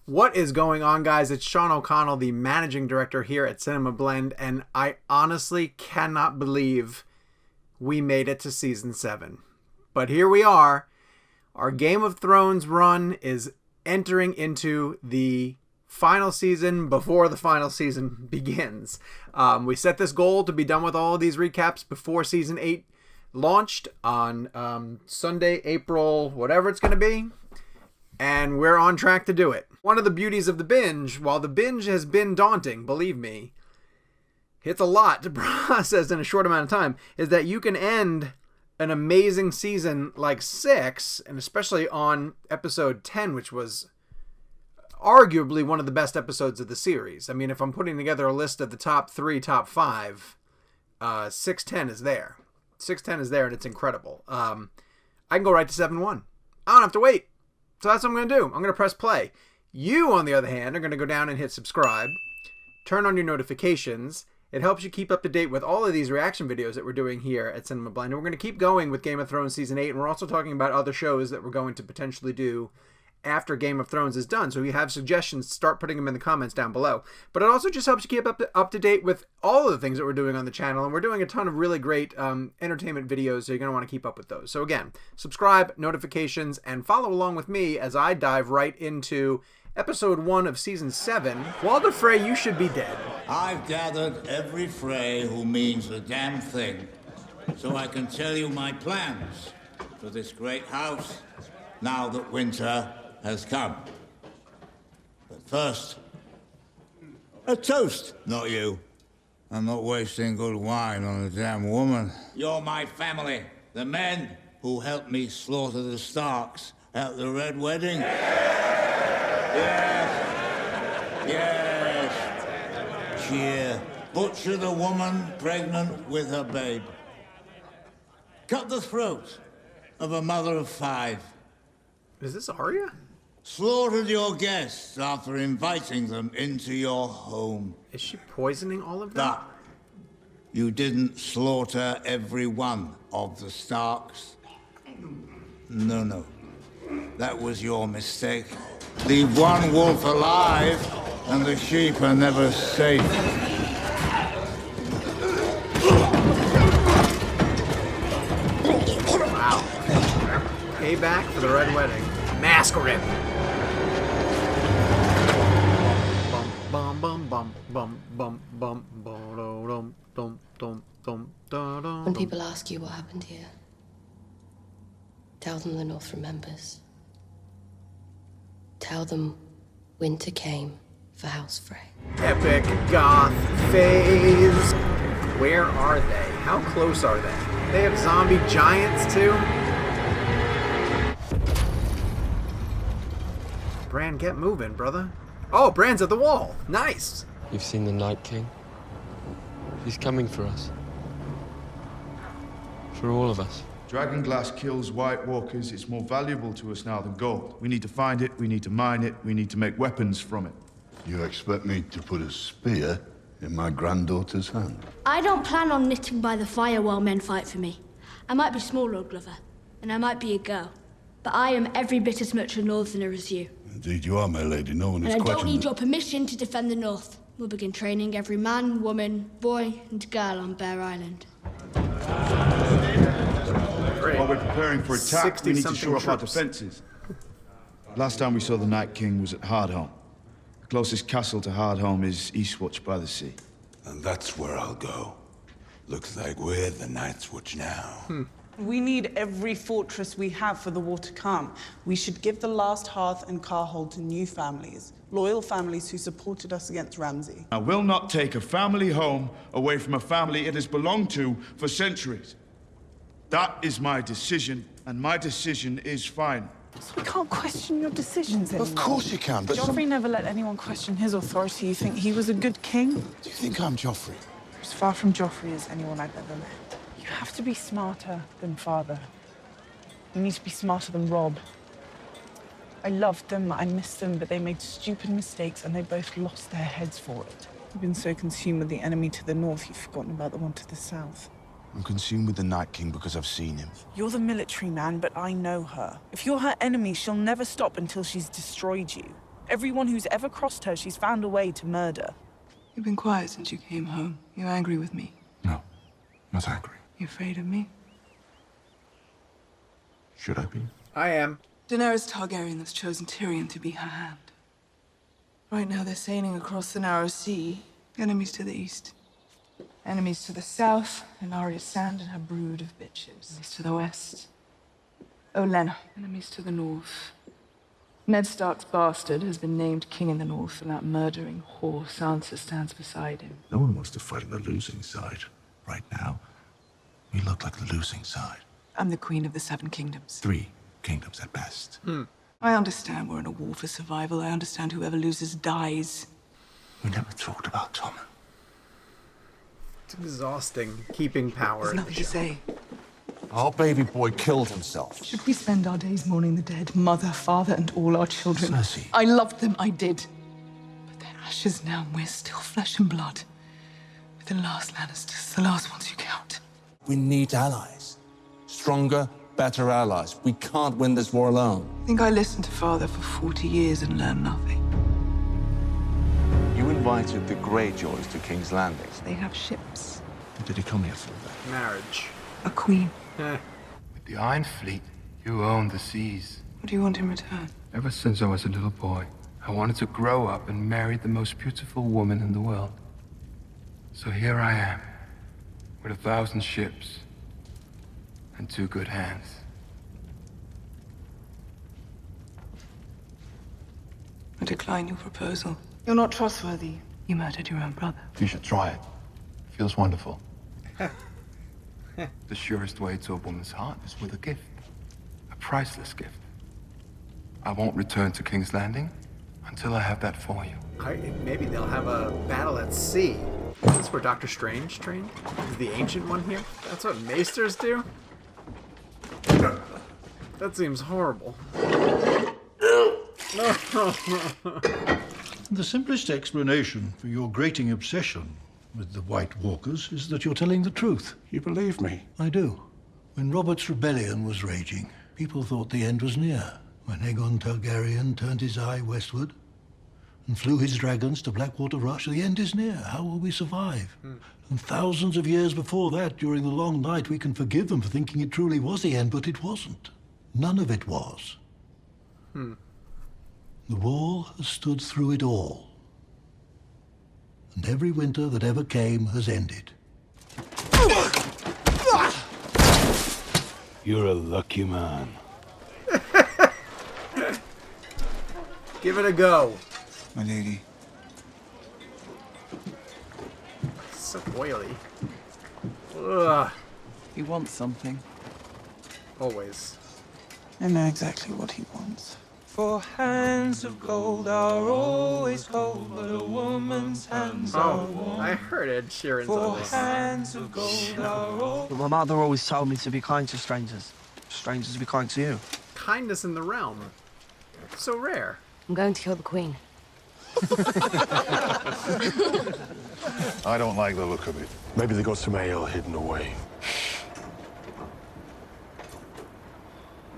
What is going on, guys? It's Sean O'Connell, the managing director here at CinemaBlend, and I honestly cannot believe we made it to season 7. But here we are. Our Game of Thrones run is entering into the final season before the final season begins. We set this goal to be done with all of these recaps before season 8 launched on Sunday, April, whatever it's going to be. And we're on track to do it. One of the beauties of the binge, while the binge has been daunting, believe me, it's a lot to process in a short amount of time, is that you can end an amazing season like 6, and especially on episode 10, which was arguably one of the best episodes of the series. I mean, if I'm putting together a list of the top 3, top 5, 610 is there. 610 is there, and it's incredible. I can go right to 7-1. I don't have to wait. So that's what I'm going to do. I'm going to press play. You, on the other hand, are going to go down and hit subscribe. Turn on your notifications. It helps you keep up to date with all of these reaction videos that we're doing here at CinemaBlend. And we're going to keep going with Game of Thrones Season 8. And we're also talking about other shows that we're going to potentially do after Game of Thrones is done. So if you have suggestions, start putting them in the comments down below. But it also just helps you keep up to date with all of the things that we're doing on the channel. And we're doing a ton of really great entertainment videos, so you're going to want to keep up with those. So again, subscribe, notifications, and follow along with me as I dive right into episode 1 of season 7. Walder Frey, you should be dead. I've gathered every Frey who means a damn thing, so I can tell you my plans for this great house now that winter has come. But first, a toast. Not you. I'm not wasting good wine on a damn woman. You're my family. The men who helped me slaughter the Starks at the Red Wedding. Yes. Yes. Cheer. Butcher the woman pregnant with her babe. Cut the throat of a mother of 5. Is this Arya? Slaughtered your guests after inviting them into your home. Is she poisoning all of them? But you didn't slaughter every one of the Starks. No. That was your mistake. Leave one wolf alive, and the sheep are never safe. Wow. Payback for the Red Wedding. Mask rip. Bum bum bum bum bum bum bum dum dum dum dum. When people ask you what happened here, tell them the North remembers. Tell them winter came for House Frey. Epic goth phase. Where are they? How close are they? They have zombie giants too? Bran, get moving, brother. Oh, Bran's at the wall. Nice. You've seen the Night King? He's coming for us. For all of us. Dragonglass kills White Walkers. It's more valuable to us now than gold. We need to find it, we need to mine it, we need to make weapons from it. You expect me to put a spear in my granddaughter's hand? I don't plan on knitting by the fire while men fight for me. I might be small, Lord Glover, and I might be a girl, but I am every bit as much a northerner as you. Indeed you are, my lady. No one is questioning. And I don't questioning need your permission to defend the North. We'll begin training every man, woman, boy, and girl on Bear Island. While we're preparing for attack, we need to shore up our defenses. Last time we saw the Night King was at Hardhome. The closest castle to Hardhome is Eastwatch by the sea. And that's where I'll go. Looks like we're the Night's Watch now. We need every fortress we have for the war to come. We should give the last hearth and carhold to new families. Loyal families who supported us against Ramsay. I will not take a family home away from a family it has belonged to for centuries. That is my decision, and my decision is final. So we can't question your decisions anymore. Of course you can, but Joffrey never let anyone question his authority. You think he was a good king? Do you think I'm Joffrey? You're as far from Joffrey as anyone I've ever met. You have to be smarter than father. You need to be smarter than Robb. I loved them, I missed them, but they made stupid mistakes and they both lost their heads for it. You've been so consumed with the enemy to the north, you've forgotten about the one to the south. I'm consumed with the Night King because I've seen him. You're the military man, but I know her. If you're her enemy, she'll never stop until she's destroyed you. Everyone who's ever crossed her, she's found a way to murder. You've been quiet since you came home. You angry with me? No, not angry. You afraid of me? Should I be? I am. Daenerys Targaryen has chosen Tyrion to be her hand. Right now they're sailing across the narrow sea. Enemies to the east. Enemies to the south, and Arya Sand and her brood of bitches. Enemies to the west. Olenna. Enemies to the north. Ned Stark's bastard has been named king in the north, and that murdering whore Sansa stands beside him. No one wants to fight on the losing side. Right now, we look like the losing side. I'm the queen of the Seven Kingdoms. 3 kingdoms at best. I understand we're in a war for survival. I understand whoever loses dies. We never talked about Tommen. It's exhausting keeping power. There's nothing to say. Our baby boy killed himself. Should we spend our days mourning the dead, mother, father, and all our children? Cersei. I loved them, I did. But they're ashes now, and we're still flesh and blood. We're the last Lannisters, the last ones who count. We need allies. Stronger, better allies. We can't win this war alone. I think I listened to Father for 40 years and learned nothing. You invited the Greyjoys to King's Landing. They have ships. What did he come here for then? Marriage. A queen. With the Iron Fleet, you own the seas. What do you want in return? Ever since I was a little boy, I wanted to grow up and marry the most beautiful woman in the world. So here I am, with 1,000 ships and 2 good hands. I decline your proposal. You're not trustworthy. You murdered your own brother. You should try it. Feels wonderful. The surest way to a woman's heart is with a gift. A priceless gift. I won't return to King's Landing until I have that for you. Maybe they'll have a battle at sea. Is this where Doctor Strange trained? Is the ancient one here? That's what maesters do? That seems horrible. The simplest explanation for your grating obsession with the White Walkers is that you're telling the truth. You believe me? I do. When Robert's rebellion was raging, people thought the end was near. When Aegon Targaryen turned his eye westward and flew his dragons to Blackwater Rush, the end is near. How will we survive? And thousands of years before that, during the Long Night, we can forgive them for thinking it truly was the end, but it wasn't. None of it was. The Wall has stood through it all. And every winter that ever came has ended. You're a lucky man. Give it a go. My lady. So oily. Ugh. He wants something. Always. I know exactly what he wants. For hands of gold are always cold, but a woman's hands are warm. I heard Ed Sheeran's on this. For hands of gold are always... My mother always told me to be kind to strangers. Strangers to be kind to you. Kindness in the realm. So rare. I'm going to kill the queen. I don't like the look of it. Maybe they got some ale hidden away.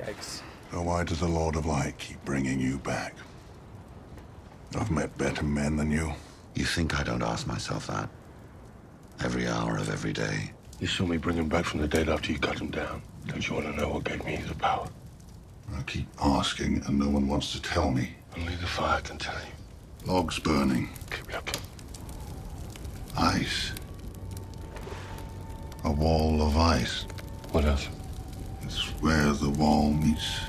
Yikes. So why does the Lord of Light keep bringing you back? I've met better men than you. You think I don't ask myself that? Every hour of every day. You saw me bring him back from the dead after you cut him down. Don't you want to know what gave me the power? I keep asking and no one wants to tell me. Only the fire can tell you. Logs burning. Keep looking. Ice. A wall of ice. What else? It's where the wall meets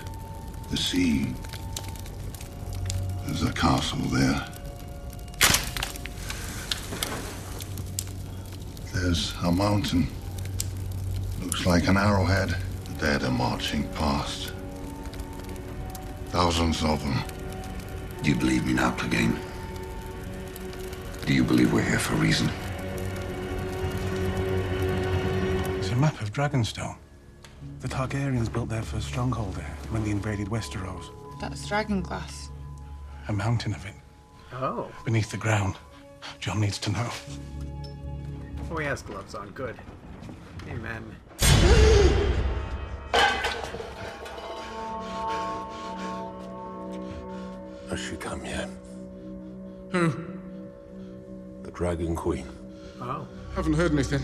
the sea. There's a castle there. There's a mountain. Looks like an arrowhead. The dead are marching past. Thousands of them. Do you believe me now, Clegane? Do you believe we're here for a reason? It's a map of Dragonstone. The Targaryens built their first stronghold there when they invaded Westeros. That's dragonglass. A mountain of it. Oh. Beneath the ground. John needs to know. Oh, he has gloves on. Good. Amen. Has she come yet? Who? The Dragon Queen. Oh. Haven't heard anything.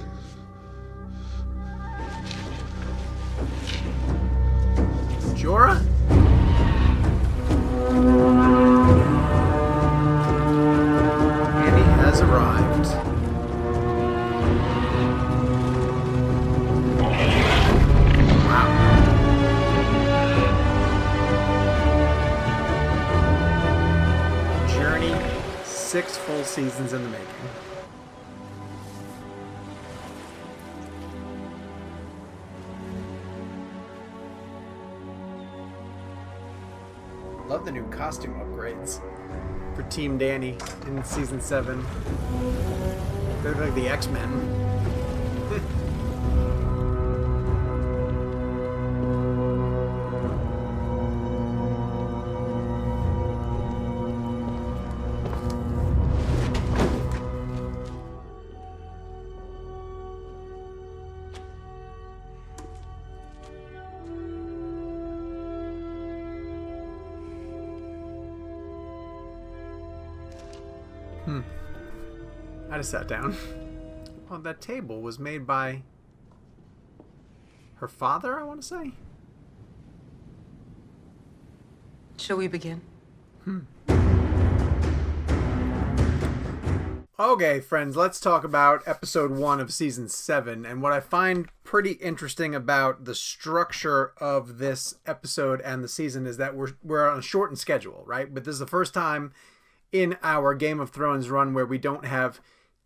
Jorah? Annie has arrived. Wow. Journey, 6 full seasons in the making. Love the new costume upgrades for Team Danny in season 7. They're like the X-Men. I just sat down. Well, that table was made by her father, I want to say. Shall we begin? Okay, friends, let's talk about episode 1 of season 7. And what I find pretty interesting about the structure of this episode and the season is that we're on a shortened schedule, right? But this is the first time in our Game of Thrones run where we don't have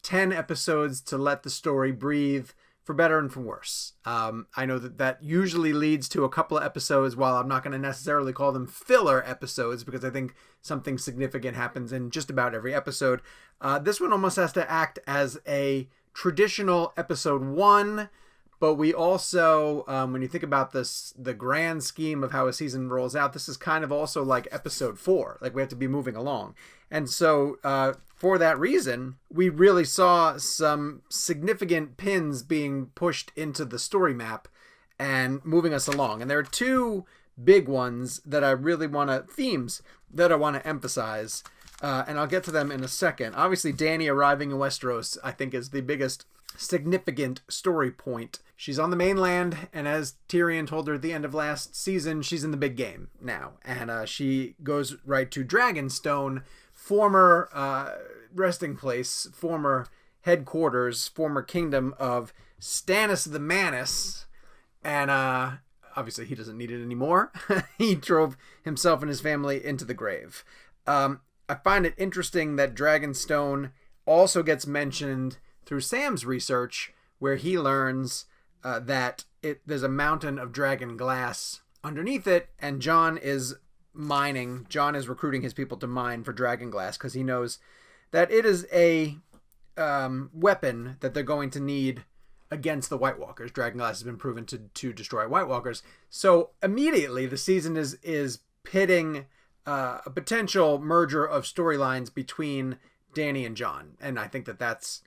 10 episodes to let the story breathe, for better and for worse. I know that usually leads to a couple of episodes, while I'm not going to necessarily call them filler episodes, because I think something significant happens in just about every episode. This one almost has to act as a traditional episode 1, but we also, when you think about this, the grand scheme of how a season rolls out, this is kind of also like episode 4. Like, we have to be moving along. And so, for that reason, we really saw some significant pins being pushed into the story map and moving us along. And there are 2 big ones that I really themes that I want to emphasize. And I'll get to them in a second. Obviously, Dany arriving in Westeros, I think, is the biggest significant story point. She's on the mainland, and as Tyrion told her at the end of last season, she's in the big game now. And she goes right to Dragonstone, former resting place, former headquarters, former kingdom of Stannis the Manus. And obviously he doesn't need it anymore. He drove himself and his family into the grave. I find it interesting that Dragonstone also gets mentioned through Sam's research, where he learns that there's a mountain of dragon glass underneath it, and Jon is recruiting his people to mine for dragon glass, because he knows that it is a weapon that they're going to need against the White Walkers. Dragon glass has been proven to destroy White Walkers. So immediately the season is pitting a potential merger of storylines between Dany and Jon, and I think that's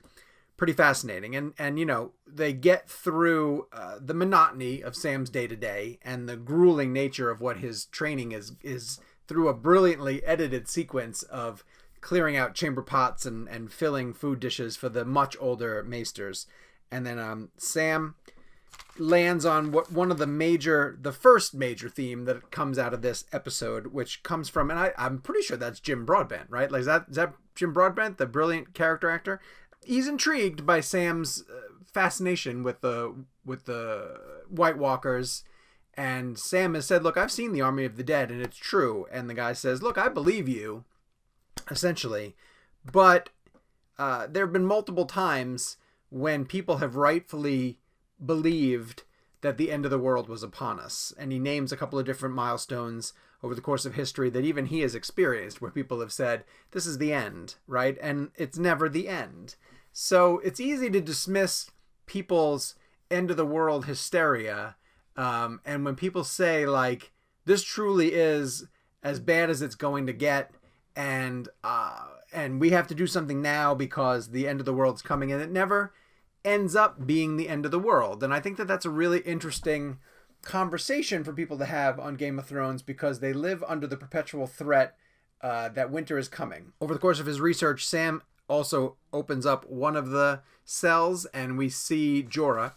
pretty fascinating. And you know, they get through the monotony of Sam's day-to-day and the grueling nature of what his training is through a brilliantly edited sequence of clearing out chamber pots and filling food dishes for the much older maesters. And then Sam lands on the first major theme that comes out of this episode, which comes from, and I'm pretty sure that's Jim Broadbent, right? Like, is that Jim Broadbent, the brilliant character actor? He's intrigued by Sam's fascination with the White Walkers, and Sam has said, "Look, I've seen the Army of the Dead, and it's true." And the guy says, "Look, I believe you," essentially, but there have been multiple times when people have rightfully believed that the end of the world was upon us. And he names a couple of different milestones over the course of history that even he has experienced, where people have said, this is the end, right? And it's never the end. So it's easy to dismiss people's end of the world hysteria. And when people say, like, this truly is as bad as it's going to get, and we have to do something now because the end of the world's coming, and it never ends up being the end of the world. And I think that that's a really interesting conversation for people to have on Game of Thrones, because they live under the perpetual threat that winter is coming. Over the course of his research, Sam also opens up one of the cells, and we see Jorah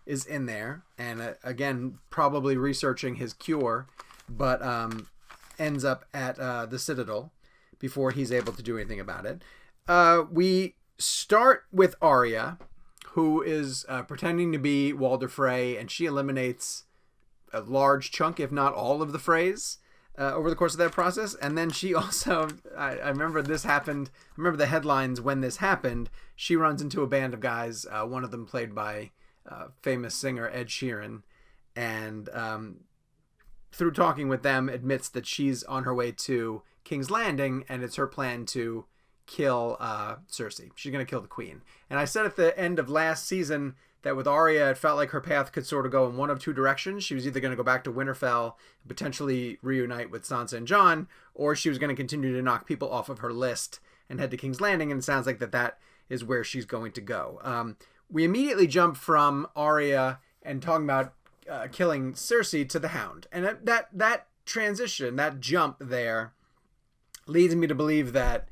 is in there, and again, probably researching his cure, but ends up at the Citadel before he's able to do anything about it. We start with Arya, who is pretending to be Walder Frey, and she eliminates a large chunk, if not all, of the Freys over the course of that process. And then she also, I remember this happened, I remember the headlines when this happened. She runs into a band of guys, one of them played by famous singer Ed Sheeran, and through talking with them, admits that she's on her way to King's Landing, and it's her plan to kill Cersei. She's going to kill the queen. And I said at the end of last season that with Arya, it felt like her path could sort of go in one of two directions. She was either going to go back to Winterfell, potentially reunite with Sansa and Jon, or she was going to continue to knock people off of her list and head to King's Landing, and it sounds like that is where she's going to go. We immediately jump from Arya and talking about killing Cersei to the Hound. And that transition, that jump there, leads me to believe that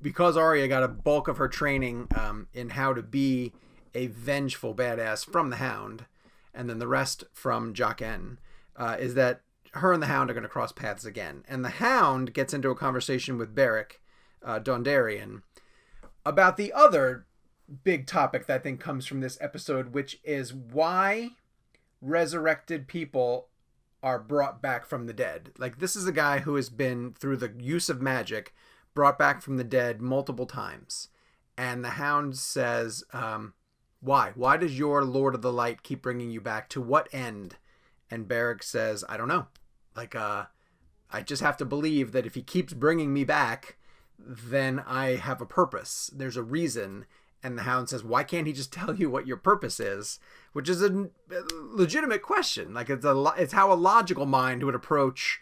because Arya got a bulk of her training in how to be a vengeful badass from the Hound, and then the rest from Jaqen, is that her and the Hound are going to cross paths again. And the Hound gets into a conversation with Beric Dondarrion about the other big topic that I think comes from this episode, which is why resurrected people are brought back from the dead. Like, this is a guy who has been, through the use of magic, brought back from the dead multiple times. And the Hound says, why? Why does your Lord of the Light keep bringing you back? To what end? And Beric says, I don't know. Like, I just have to believe that if he keeps bringing me back, then I have a purpose. There's a reason. And the Hound says, why can't he just tell you what your purpose is? Which is a legitimate question. Like, it's how a logical mind would approach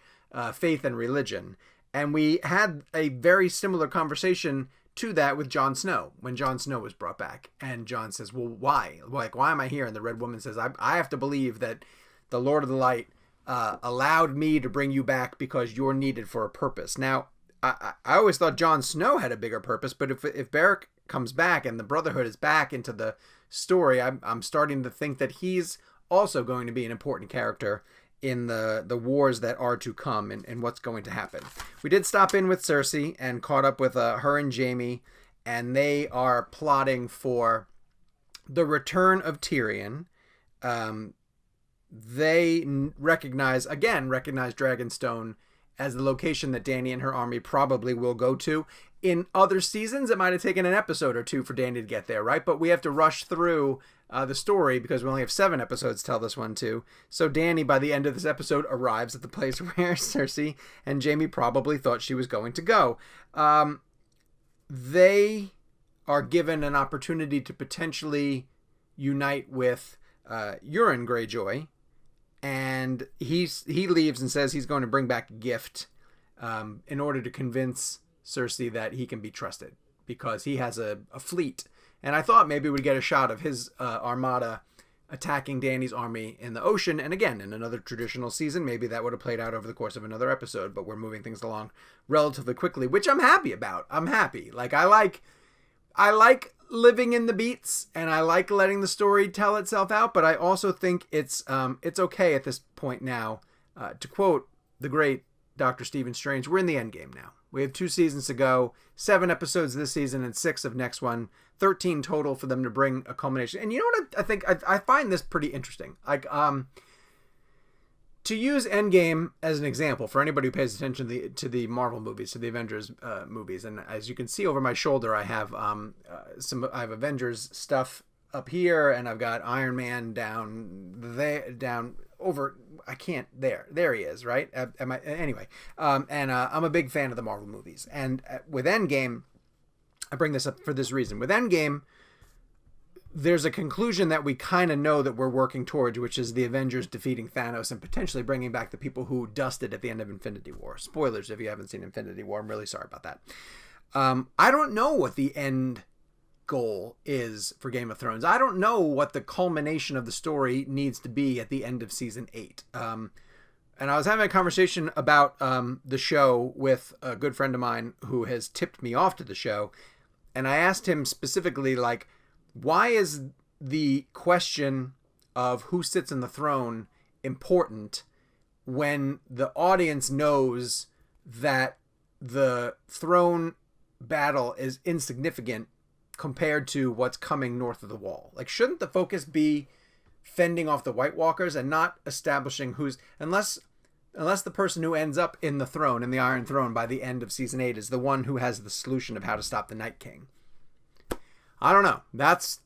faith and religion. And we had a very similar conversation to that with Jon Snow, when Jon Snow was brought back. And Jon says, well, why? Like, why am I here? And the Red Woman says, I have to believe that the Lord of the Light allowed me to bring you back because you're needed for a purpose. Now, I always thought Jon Snow had a bigger purpose, but if Beric comes back and the Brotherhood is back into the story, I'm starting to think that he's also going to be an important character in the wars that are to come and what's going to happen. We did stop in with Cersei and caught up with her and Jaime, and they are plotting for the return of Tyrion. They recognize Dragonstone as the location that Dany and her army probably will go to. In other seasons, it might have taken an episode or two for Dany to get there, right? But we have to rush through the story because we only have 7 episodes to tell this one too. So Dany, by the end of this episode, arrives at the place where Cersei and Jaime probably thought she was going to go. They are given an opportunity to potentially unite with Euron Greyjoy, and he leaves and says he's going to bring back a gift in order to convince Cersei that he can be trusted because he has a fleet. And I thought maybe we'd get a shot of his armada attacking Dany's army in the ocean. And again, in another traditional season, maybe that would have played out over the course of another episode, but we're moving things along relatively quickly, which I'm happy about. I'm happy. Like, I like living in the beats, and I like letting the story tell itself out, but I also think it's okay at this point now. To quote the great Dr. Stephen Strange, we're in the end game now. We have 2 seasons to go, 7 episodes this season and 6 of next one, 13 total for them to bring a culmination. And you know what I think? I find this pretty interesting. Like, to use Endgame as an example for anybody who pays attention to the Marvel movies, to the Avengers movies, and as you can see over my shoulder, I have I have Avengers stuff up here, and I've got Iron Man down over. I can't. There he is, right? Anyway, and I'm a big fan of the Marvel movies, and with Endgame, I bring this up for this reason. With Endgame, there's a conclusion that we kind of know that we're working towards, which is the Avengers defeating Thanos and potentially bringing back the people who dusted at the end of Infinity War. Spoilers if you haven't seen Infinity War. I'm really sorry about that. I don't know what the end goal is for Game of Thrones. I don't know what the culmination of the story needs to be at the end of season 8. And I was having a conversation about the show with a good friend of mine who has tipped me off to the show. And I asked him specifically, like, why is the question of who sits in the throne important when the audience knows that the throne battle is insignificant compared to what's coming north of the wall? Like, shouldn't the focus be fending off the White Walkers and not establishing who's... Unless the person who ends up in the throne, in the Iron Throne by the end of season 8 is the one who has the solution of how to stop the Night King. I don't know. That's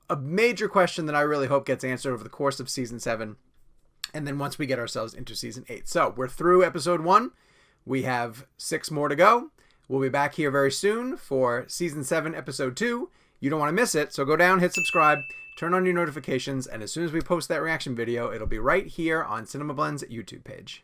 a major question that I really hope gets answered over the course of season 7. And then once we get ourselves into season 8. So we're through episode 1. We have 6 more to go. We'll be back here very soon for season 7, episode 2. You don't want to miss it. So go down, hit subscribe, turn on your notifications. And as soon as we post that reaction video, it'll be right here on CinemaBlend's YouTube page.